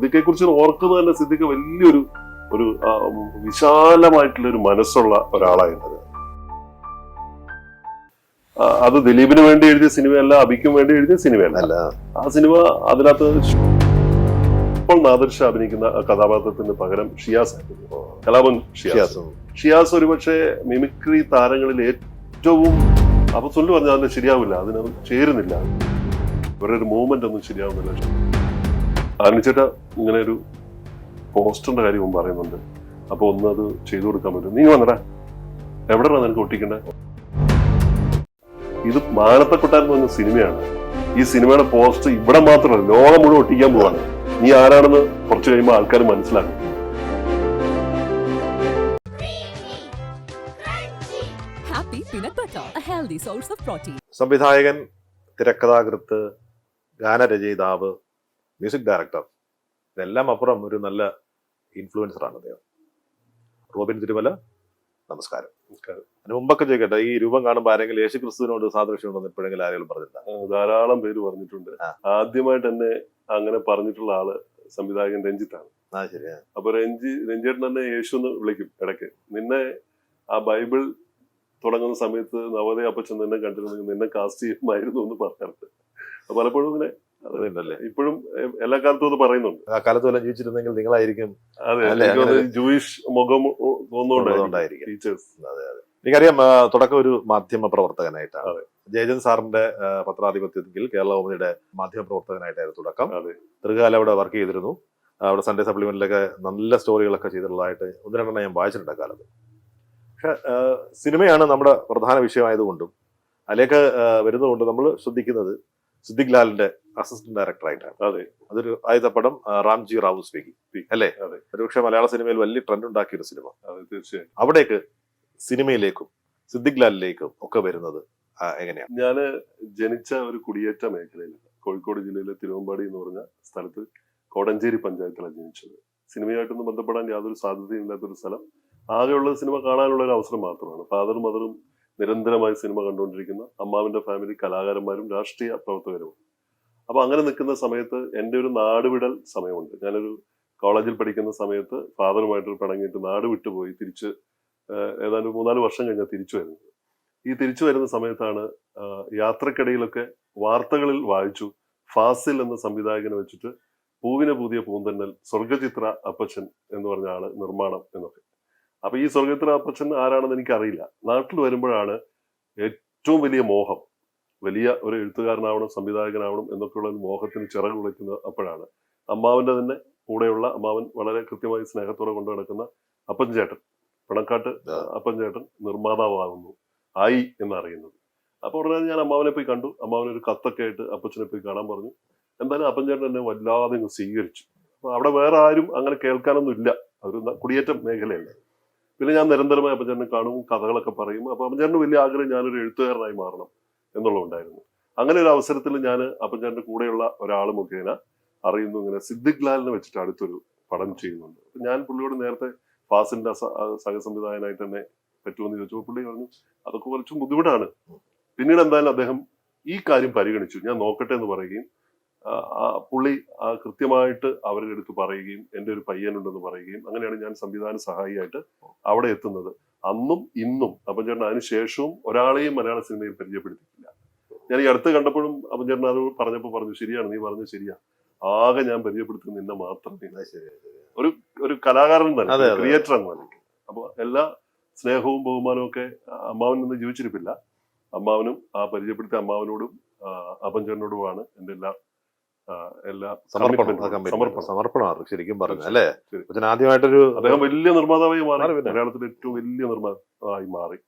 സിദ്ദിഖെ കുറിച്ച് ഓർക്കുന്നത് തന്നെ സിദ്ദിഖ് വലിയൊരു ഒരു വിശാലമായിട്ടുള്ള ഒരു മനസ്സുള്ള ഒരാളായിരുന്നത്. അത് ദിലീപിന് വേണ്ടി എഴുതിയ സിനിമയല്ല, അബിക്കും വേണ്ടി എഴുതിയ സിനിമയല്ല. ആ സിനിമ അതിനകത്ത് ഇപ്പോൾ നാദിർ ഷാ അഭിനയിക്കുന്ന കഥാപാത്രത്തിന് പകരം ഷിയാസ് ആയിരുന്നു, കലാമൻ ഷിയാസ്. ഷിയാസ് ഒരുപക്ഷെ മിമിക്രി താരങ്ങളിൽ ഏറ്റവും അപ്പൊ ചൊല്ലു പറഞ്ഞാൽ അതിന് ശരിയാവില്ല, അതിനൊന്നും ചേരുന്നില്ല, ഇവരുടെ ഒരു മൂവ്മെന്റ് ഒന്നും ശരിയാവുന്നില്ല. ആനിച്ചേട്ട ഇങ്ങനെ ഒരു പോസ്റ്ററിന്റെ കാര്യം പറയുന്നുണ്ട്, അപ്പൊ ഒന്ന് അത് ചെയ്തു കൊടുക്കാൻ പറ്റും, നീ വന്നടാ, എവിടെയാണ് നിനക്ക് ഒട്ടിക്കണ്ടേ? ഇത് മാനത്തെ കൊട്ടാരം എന്ന് പറഞ്ഞ സിനിമയാണ്. ഈ സിനിമയുടെ പോസ്റ്റർ ഇവിടെ മാത്രമല്ല, ലോകം മുഴുവൻ ഒട്ടിക്കാൻ പോവാണ്. നീ ആരാണെന്ന് കുറച്ച് കഴിയുമ്പോൾ ആൾക്കാർ മനസ്സിലാക്കും. സംവിധായകൻ, തിരക്കഥാകൃത്ത്, ഗാനരചയിതാവ്, മ്യൂസിക് ഡയറക്ടർ, ഇതെല്ലാം അപ്പുറം ഒരു നല്ല ഇൻഫ്ലുവൻസറാണ് അദ്ദേഹം. റോബിൻ തിരുമല, നമസ്കാരം. അതിന് മുമ്പൊക്കെ ചോദിക്കട്ടെ, ഈ രൂപം കാണുമ്പോൾ ആരെങ്കിലും യേശു ക്രിസ്തുവിനോട് സാദൃശ്യം ഉണ്ടെന്ന് എപ്പോഴെങ്കിലും ആരെങ്കിലും പറഞ്ഞിട്ടുണ്ടോ? ധാരാളം പേര് പറഞ്ഞിട്ടുണ്ട്. ആദ്യമായിട്ട് എന്നെ അങ്ങനെ പറഞ്ഞിട്ടുള്ള ആള് സംവിധായകൻ രഞ്ജിത്താണ്. ശരിയാ. അപ്പൊ രഞ്ജിയേട്ടൻ തന്നെ യേശു എന്ന് വിളിക്കും ഇടയ്ക്ക്. നിന്നെ ആ ബൈബിൾ തുടങ്ങുന്ന സമയത്ത് നവോദയ അപ്പച്ചൻ നിന്നെ കണ്ടിരുന്നെങ്കിൽ നിന്നെ കാസ്റ്റ് ചെയ്യുമായിരുന്നു എന്ന് പറയാറുണ്ട്. പലപ്പോഴും ഇങ്ങനെ ഇപ്പോഴും എല്ലാ കാലത്തും അത് പറയുന്നുണ്ട്. ആ കാലത്ത് വല്ല ജീവിച്ചിരുന്നെങ്കിൽ നിങ്ങളായിരിക്കും. അതെ, ജൂയിഷ് മുഖം തോന്നുന്നുണ്ടായിരിക്കും ടീച്ചേഴ്സ്. അതെ അതെ. എനിക്കറിയാം, തുടക്കം ഒരു മാധ്യമ പ്രവർത്തകനായിട്ടാണ്. ജയചന്ദ് സാറിന്റെ പത്രാധിപത്യത്തിൽ കേരളകൗമുദിയുടെ മാധ്യമ പ്രവർത്തകനായിട്ടായിരുന്നു തുടക്കം. ദീർഘകാലം അവിടെ വർക്ക് ചെയ്തിരുന്നു. അവിടെ സൺഡേ സപ്ലിമെന്റിലൊക്കെ നല്ല സ്റ്റോറികളൊക്കെ ചെയ്തിട്ടുള്ളതായിട്ട് ഒന്ന് രണ്ടെണ്ണം ഞാൻ വായിച്ചിട്ടുണ്ട് കാലത്ത്. പക്ഷെ സിനിമയാണ് നമ്മുടെ പ്രധാന വിഷയമായതുകൊണ്ടും അതിലേക്ക് വരുന്നതുകൊണ്ട് നമ്മൾ ശ്രദ്ധിക്കുന്നത് സിദ്ദിഖ് ലാലിന്റെ അസിസ്റ്റന്റ് ഡയറക്ടറായിട്ടാണ്. അതെ, അതൊരു ആദ്യത്തെ പടം റാംജി റാവു സ്പീക്കി അല്ലേ? ഒരുപക്ഷെ മലയാള സിനിമയിൽ വലിയ ട്രെൻഡ് ഉണ്ടാക്കിയൊരു സിനിമ. തീർച്ചയായും. അവിടേക്ക് സിനിമയിലേക്കും സിദ്ദിഖ് ലാലിലേക്കും ഒക്കെ വരുന്നത് എങ്ങനെയാണ്? ഞാന് ജനിച്ച ഒരു കുടിയേറ്റ മേഖലയിലാണ്. കോഴിക്കോട് ജില്ലയിലെ തിരുവമ്പാടി എന്ന് പറഞ്ഞ സ്ഥലത്ത് കോടഞ്ചേരി പഞ്ചായത്തിലാണ് ജനിച്ചത്. സിനിമയായിട്ടൊന്നും ബന്ധപ്പെടാൻ യാതൊരു സാധ്യതയും ഇല്ലാത്തൊരു സ്ഥലം. ആകെയുള്ള സിനിമ കാണാനുള്ള ഒരു അവസരം മാത്രമാണ്. ഫാദറും മദറും നിരന്തരമായി സിനിമ കണ്ടുകൊണ്ടിരിക്കുന്ന, അമ്മാവിന്റെ ഫാമിലി കലാകാരന്മാരും രാഷ്ട്രീയ പ്രവർത്തകരും. അപ്പൊ അങ്ങനെ നിൽക്കുന്ന സമയത്ത് എൻ്റെ ഒരു നാടുവിടൽ സമയമുണ്ട്. ഞാനൊരു കോളേജിൽ പഠിക്കുന്ന സമയത്ത് ഫാദറുമായിട്ട് പിണങ്ങിയിട്ട് നാട് വിട്ടുപോയി തിരിച്ച് ഏതാണ്ട് 3-4 വർഷം കഴിഞ്ഞാൽ തിരിച്ചു വരുന്നത്. ഈ തിരിച്ചു വരുന്ന സമയത്താണ് യാത്രക്കിടയിലൊക്കെ വാർത്തകളിൽ വായിച്ചു, ഫാസിൽ എന്ന സംവിധായകനെ വെച്ചിട്ട് പൂവിനെ പുതിയ പൂന്തന്നൽ, സ്വർഗചിത്ര അപ്പച്ചൻ എന്ന് പറഞ്ഞ ആള് നിർമ്മാണം എന്നൊക്കെ. അപ്പൊ ഈ സ്വർഗചിത്ര അപ്പച്ചൻ ആരാണെന്ന് എനിക്കറിയില്ല. നാട്ടിൽ വരുമ്പോഴാണ് ഏറ്റവും വലിയ മോഹം, വലിയ ഒരു എഴുത്തുകാരനാവണം, സംവിധായകനാവണം എന്നൊക്കെയുള്ള ഒരു മോഹത്തിന് ചിറക് വിളിക്കുന്നത് അപ്പോഴാണ്. അമ്മാവന്റെ തന്നെ കൂടെയുള്ള അമ്മാവൻ വളരെ കൃത്യമായി സ്നേഹത്തോടെ കൊണ്ടു നടക്കുന്ന അപ്പൻ ചേട്ടൻ, പിണക്കാട്ട് അപ്പൻ ചേട്ടൻ നിർമ്മാതാവാകുന്നു ആയി എന്നറിയുന്നത്. അപ്പൊ ഉടനെ ഞാൻ അമ്മാവനെ പോയി കണ്ടു. അമ്മാവനൊരു കത്തൊക്കെ ആയിട്ട് അപ്പച്ചനെ പോയി കാണാൻ പറഞ്ഞു. എന്തായാലും അപ്പൻ ചേട്ടൻ എന്നെ വല്ലാതെ സ്വീകരിച്ചു. അപ്പൊ അവിടെ വേറെ ആരും അങ്ങനെ കേൾക്കാനൊന്നും ഇല്ല, ഒരു കുടിയേറ്റ മേഖലയല്ലേ. പിന്നെ ഞാൻ നിരന്തരമായി അപ്പൻചേട്ടനെ കാണും, കഥകളൊക്കെ പറയും. അപ്പൊ അപ്പൻചേട്ടന് വലിയ ആഗ്രഹം ഞാനൊരു എഴുത്തുകാരനായി മാറണം എന്നുള്ളതുണ്ടായിരുന്നു. അങ്ങനെ ഒരു അവസരത്തിൽ ഞാൻ അപ്പൻചേട്ടന്റെ കൂടെയുള്ള ഒരാൾ മുഖേന അറിയുന്നു, ഇങ്ങനെ സിദ്ദിഖ് ലാലിനെ വെച്ചിട്ട് അടുത്തൊരു പടം ചെയ്യുന്നുണ്ട്. ഞാൻ പുള്ളിയോട് നേരത്തെ ഫാസിലിന്റെ സഹസംവിധായകനായിട്ട് തന്നെ പറ്റുമെന്ന് ചോദിച്ചപ്പോൾ പുള്ളി പറഞ്ഞു അതൊക്കെ കുറച്ചും ബുദ്ധിമുട്ടാണ്. പിന്നീട് എന്തായാലും അദ്ദേഹം ഈ കാര്യം പരിഗണിച്ചു, ഞാൻ നോക്കട്ടെ എന്ന് പറയുകയും പുള്ളി കൃത്യമായിട്ട് അവരുടെ അടുത്ത് പറയുകയും എൻ്റെ ഒരു പയ്യനുണ്ടെന്ന് പറയുകയും അങ്ങനെയാണ് ഞാൻ സംവിധാന സഹായിയായിട്ട് അവിടെ എത്തുന്നത്. അന്നും ഇന്നും അപ്പൻചേട്ടൻ അതിന് ശേഷവും ഒരാളെയും മലയാള സിനിമയിൽ പരിചയപ്പെടുത്തിയിട്ടില്ല. ഞാൻ ഈ അടുത്ത് കണ്ടപ്പോഴും അപ്പൻചേട്ടൻ അത് പറഞ്ഞപ്പോൾ പറഞ്ഞു, ശരിയാണ്, നീ പറഞ്ഞത് ശരിയാ, ആകെ ഞാൻ പരിചയപ്പെടുത്തുന്നത് നിന്നെ മാത്രമേ. ഒരു കലാകാരൻ തന്നെ, ക്രിയേറ്റർ എന്ന നിലയ്ക്ക്. അപ്പൊ എല്ലാ സ്നേഹവും ബഹുമാനവും ഒക്കെ അമ്മാവൻ നിന്ന് ജീവിച്ചിരിപ്പില്ല. അമ്മാവനും പരിചയപ്പെടുത്തിയ അമ്മാവനോടും അപ്പൻചേട്ടനോടുമാണ് എൻ്റെ എല്ലാ സമർപ്പണമാണ് ശരിക്കും പറഞ്ഞു അല്ലേ? ആദ്യമായിട്ടൊരു അദ്ദേഹം വലിയ നിർമ്മാതാവായി മാറി, മലയാളത്തിലെ ഏറ്റവും വലിയ നിർമ്മാതാവായി മാറി.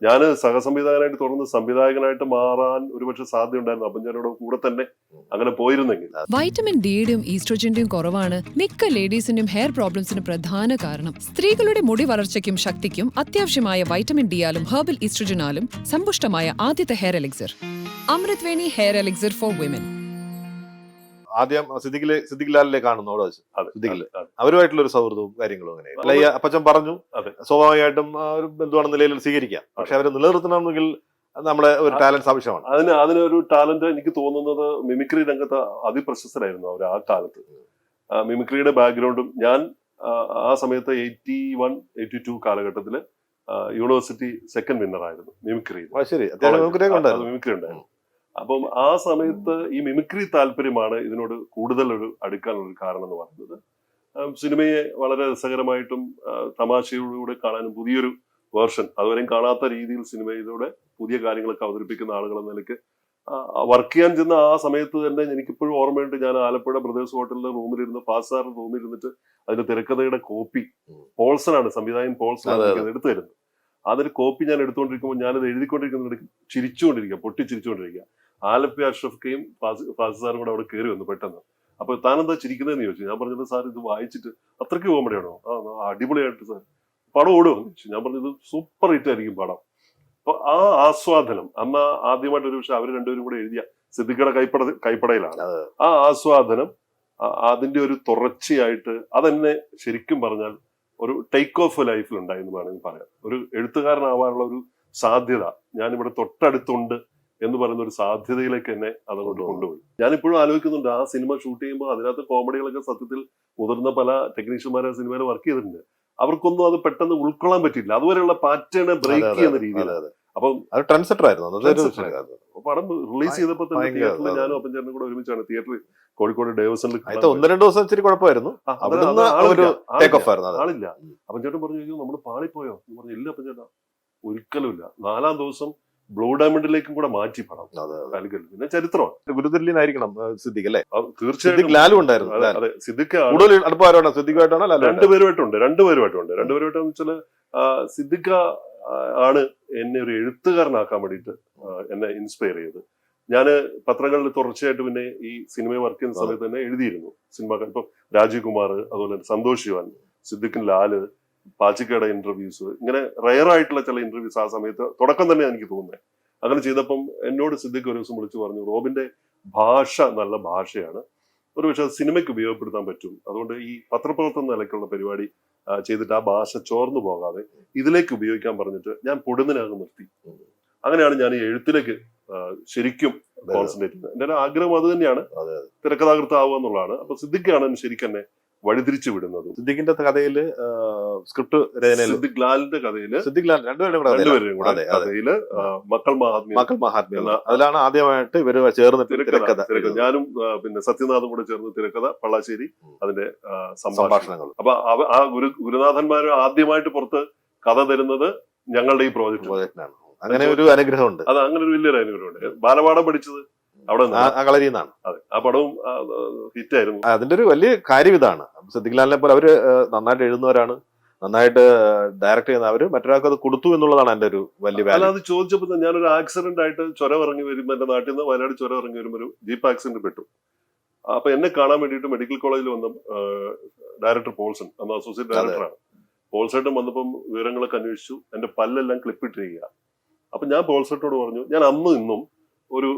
ഞാൻ സഹസംവിധായകനായിട്ട് തുടർന്ന് സംവിധായകനായിട്ട് മാറാൻ ഒരുപക്ഷെ സാധ്യത ഉണ്ടായിരുന്നു അപ്പൻചേട്ടനോട് കൂടെ തന്നെ അങ്ങനെ പോയിരുന്നെങ്കിൽ. വൈറ്റമിൻ ഡിയുടെയും ഈസ്ട്രോജന്റെയും കുറവാണ് മിക്ക ലേഡീസിന്റെയും ഹെയർ പ്രോബ്ലംസിന് പ്രധാന കാരണം. സ്ത്രീകളുടെ മുടി വളർച്ചയ്ക്കും ശക്തിക്കും അത്യാവശ്യമായ വൈറ്റമിൻ ഡിയാലും ഹെർബൽ ഈസ്ട്രോജനാലും സമ്പുഷ്ടമായ ആദ്യത്തെ hair elixir Amrit Veni hair elixir for women. ആദ്യം സിദ്ദിഖ് ലാലിലെ കാണുന്നു അവരുമായിട്ടുള്ള ഒരു സൗഹൃദവും കാര്യങ്ങളും അങ്ങനെയാണ്. അപ്പച്ചൻ പറഞ്ഞു സ്വാഭാവികമായിട്ടും ഒരു ബന്ധുവാണ് നിലയിൽ സ്വീകരിക്കാം. പക്ഷെ അവരെ നിലനിർത്തണമെങ്കിൽ നമ്മുടെ ഒരു ടാലൻസ് ആവശ്യമാണ്. അതിനൊരു ടാലന്റ് എനിക്ക് തോന്നുന്നത് മിമിക്രി രംഗത്ത് അതിപ്രശസ്തരായിരുന്നു അവർ ആ കാലത്ത്. മിമിക്രിയുടെ ബാക്ക്ഗ്രൗണ്ടും ഞാൻ ആ സമയത്ത് 81-82 കാലഘട്ടത്തില് യൂണിവേഴ്സിറ്റി സെക്കൻഡ് വിന്നർ ആയിരുന്നു മിമിക്രി. ശരി, മിമിക്രി ഉണ്ടായിരുന്നു. അപ്പം ആ സമയത്ത് ഈ മിമിക്രി താല്പര്യമാണ് ഇതിനോട് കൂടുതൽ ഒരു അടുക്കാനുള്ള ഒരു കാരണം എന്ന് പറയുന്നത്. സിനിമയെ വളരെ രസകരമായിട്ടും തമാശയോടുകൂടെ കാണാനും പുതിയൊരു വേർഷൻ, അതുവരെയും കാണാത്ത രീതിയിൽ സിനിമയിലൂടെ പുതിയ കാര്യങ്ങളൊക്കെ അവതരിപ്പിക്കുന്ന ആളുകൾ എന്ന നിലയ്ക്ക് വർക്ക് ചെയ്യാൻ ചെന്ന ആ സമയത്ത് തന്നെ എനിക്കിപ്പോഴും ഓർമ്മയുണ്ട്. ഞാൻ ആലപ്പുഴ ബ്രദേഴ്സ് ഹോട്ടലിലെ റൂമിലിരുന്ന് ഫാസ്റ്റ് റൂമിലിരുന്നിട്ട് അതിന്റെ തിരക്കഥയുടെ കോപ്പി പോൾസനാണ് സംവിധായകൻ പോൾസനാണ് എടുത്തു തരുന്നത്. അതൊരു കോപ്പി ഞാൻ എടുത്തുകൊണ്ടിരിക്കുമ്പോൾ ഞാനത് എഴുതിക്കൊണ്ടിരിക്കുന്നിടയ്ക്ക് ചിരിച്ചുകൊണ്ടിരിക്കുക, പൊട്ടിച്ചിരിച്ചുകൊണ്ടിരിക്കുക. ആലപ്പി അഷ്റഫ്ക്കയും ഫാസിൽ സാറും കൂടെ അവിടെ കയറി വന്നു പെട്ടെന്ന്. അപ്പൊ താനെന്താ ചിരിക്കുന്നതെന്ന് ചോദിച്ചു. ഞാൻ പറഞ്ഞത് സാർ ഇത് വായിച്ചിട്ട് അത്രയ്ക്ക് കോമഡിയാണോ? അടിപൊളിയായിട്ട് സാർ പടം ഓടുമോ എന്ന് ചോദിച്ചു. ഞാൻ പറഞ്ഞത് സൂപ്പർ ഹിറ്റ് ആയിരിക്കും പടം. അപ്പൊ ആ ആസ്വാദനം അന്ന് ആദ്യമായിട്ട് ഒരു പക്ഷെ അവർ രണ്ടുപേരും കൂടെ എഴുതിയ സിദ്ദിഖയുടെ കൈപ്പടയിലാണ്. ആ ആസ്വാദനം അതിന്റെ ഒരു തുടർച്ചയായിട്ട് അതെന്നെ ശരിക്കും പറഞ്ഞാൽ ഒരു ടേക്ക് ഓഫ് ലൈഫിൽ ഉണ്ടായെന്ന് വേണമെങ്കിൽ പറയാം. ഒരു എഴുത്തുകാരനാവാനുള്ള ഒരു സാധ്യത ഞാനിവിടെ തൊട്ടടുത്തുണ്ട് എന്ന് പറയുന്ന ഒരു സാധ്യതയിലേക്ക് എന്നെ അതുകൊണ്ട് കൊണ്ടുപോയി. ഞാനിപ്പോഴും ആലോചിക്കുന്നുണ്ട് ആ സിനിമ ഷൂട്ട് ചെയ്യുമ്പോൾ അതിനകത്ത് കോമഡികളൊക്കെ സത്യത്തിൽ മുതിർന്ന പല ടെക്നീഷ്യന്മാരെ സിനിമയിൽ വർക്ക് ചെയ്തിട്ടുണ്ട്. അവർക്കൊന്നും അത് പെട്ടെന്ന് ഉൾക്കൊള്ളാൻ പറ്റില്ല. അതുവരെയുള്ള പാറ്റേൺ ബ്രേക്ക് ചെയ്യുന്ന രീതിയിൽ. അപ്പം പടം റിലീസ് ചെയ്തപ്പോൾ തന്നെ തിയേറ്ററിൽ ഞാനും അപ്പം ചേട്ടനും കൂടെ ഒരുമിച്ചാണ് തിയേറ്ററിൽ കോഴിക്കോട് ഡേവസണിൽ 1-2 ദിവസം ഇച്ചിരി കുഴപ്പമായിരുന്നു. ആളില്ല. അപ്പം ചേട്ടൻ പറഞ്ഞു നമ്മൾ പാളിപ്പോയോ എന്ന് പറഞ്ഞു. ഇല്ല അപ്പം ചേട്ടാ, ഒരിക്കലുമില്ല. 4-ാം ദിവസം ബ്ലൂ ഡയമണ്ടിലേക്കും കൂടെ മാറ്റി പടം. പിന്നെ ചരിത്രമാണ്. ഗുരുതുല്യനായിരിക്കണം സിദ്ദിഖ് അല്ലേ? തീർച്ചയായിട്ടും. ലാലും ഉണ്ടായിരുന്നു. അതെ, സിദ്ദിഖ് രണ്ടുപേരുമായിട്ടുണ്ട്. രണ്ടുപേരുമായിട്ടെന്ന് വെച്ചാല് സിദ്ദിഖ് ആണ് എന്നെ ഒരു എഴുത്തുകാരനാക്കാൻ വേണ്ടിയിട്ട് എന്നെ ഇൻസ്പയർ ചെയ്തത്. ഞാൻ പത്രങ്ങളിൽ തുടർച്ചയായിട്ട് പിന്നെ ഈ സിനിമയിൽ വർക്ക് ചെയ്യുന്ന സമയത്ത് തന്നെ എഴുതിയിരുന്നു. സിനിമ ഇപ്പം രാജീവ് കുമാർ, അതുപോലെ തന്നെ സന്തോഷ് ശിവൻ, സിദ്ദിഖിൻ ലാല്, പാച്ചിക്കയുടെ ഇന്റർവ്യൂസ്, ഇങ്ങനെ റയർ ആയിട്ടുള്ള ചില ഇന്റർവ്യൂസ് ആ സമയത്ത് തുടക്കം തന്നെ എനിക്ക് തോന്നുന്നത്. അങ്ങനെ ചെയ്തപ്പം എന്നോട് സിദ്ദിഖ് ഒരു ദിവസം വിളിച്ചു പറഞ്ഞു, റോബിന്റെ ഭാഷ നല്ല ഭാഷയാണ്, ഒരു പക്ഷെ സിനിമയ്ക്ക് ഉപയോഗപ്പെടുത്താൻ പറ്റും. അതുകൊണ്ട് ഈ പത്രപ്രവർത്തന നിലയ്ക്കുള്ള പരിപാടി ചെയ്തിട്ട് ആ ഭാഷ ചോർന്നു പോകാതെ ഇതിലേക്ക് ഉപയോഗിക്കാൻ പറഞ്ഞിട്ട് ഞാൻ പൊടുന്നതിനകം നിർത്തി. അങ്ങനെയാണ് ഞാൻ ഈ എഴുത്തിലേക്ക് ശരിക്കും കോൺസെൻട്രേറ്റ് ചെയ്യുന്നത്. എന്റെ ഒരു ആഗ്രഹം അത് തന്നെയാണ്, തിരക്കഥാകൃത്താവുക എന്നുള്ളതാണ്. അപ്പൊ സിദ്ദിഖാണ് ശരിക്കും എന്നെ വഴിതിരിച്ചു വിടുന്നത്. സിദ്ദിഖിന്റെ കഥയില് സ്ക്രിപ്റ്റ് സിദ്ദിഖ് ലാലിന്റെ കഥയില് രണ്ടുപേരും കഥയില് മക്കൾ മഹാത്മ്യം അതിലാണ് ആദ്യമായിട്ട് ഇവര് ചേർന്ന് തിരക്കഥ. ഞാനും പിന്നെ സത്യനാഥും കൂടെ ചേർന്ന് തിരക്കഥ, പള്ളാശ്ശേരി അതിന്റെ സംഭാഷണങ്ങൾ. അപ്പൊ ആ ഗുരുനാഥന്മാര് ആദ്യമായിട്ട് പുറത്ത് കഥ തരുന്നത് ഞങ്ങളുടെ ഈ പ്രോജക്റ്റിനാണ്. അങ്ങനെ ഒരു അനുഗ്രഹമുണ്ട്. അത് അങ്ങനെ ഒരു വലിയൊരു അനുഗ്രഹമുണ്ട്. ബാലപാഠം പഠിച്ചത് അവിടെ കളരിന്നാണ്. അതെ, ആ പടവും ഹിറ്റായിരുന്നു. അതിന്റെ ഒരു വലിയ കാര്യം ഇതാണ്, സിദ്ദിഖ് ലാലിനെ പോലെ അവര് നന്നായിട്ട് എഴുതുന്നവരാണ്, നന്നായിട്ട് ഡയറക്ട് ചെയ്യുന്ന അവര് മറ്റൊരാൾക്ക് അത് കൊടുത്തു എന്നുള്ളതാണ് എന്റെ ഒരു വലിയ വാല്യൂ. അത് ചോദിച്ചപ്പോൾ ഞാനൊരു ആക്സിഡന്റ് ആയിട്ട് ചുരം ഇറങ്ങി വരുമ്പോൾ, എന്റെ നാട്ടിൽ നിന്ന് വയനാട് ചുരം ഇറങ്ങി വരുമ്പോൾ ഒരു ജീപ്പ് ആക്സിഡന്റ് പെട്ടു. അപ്പൊ എന്നെ കാണാൻ വേണ്ടിയിട്ട് മെഡിക്കൽ കോളേജിൽ വന്ന ഡയറക്ടർ പോൾസൺ, അന്ന് അസോസിയേറ്റ് ഡയറക്ടറാണ്. പോൾസേട്ടൻ വന്നപ്പം വിവരങ്ങളൊക്കെ അന്വേഷിച്ചു. എന്റെ പല്ലെല്ലാം ക്ലിപ്പിട്ടിരിക്കുക. അപ്പൊ ഞാൻ പോൾസേട്ടോട് പറഞ്ഞു, ഞാൻ അന്ന് ഇന്നും ഒരു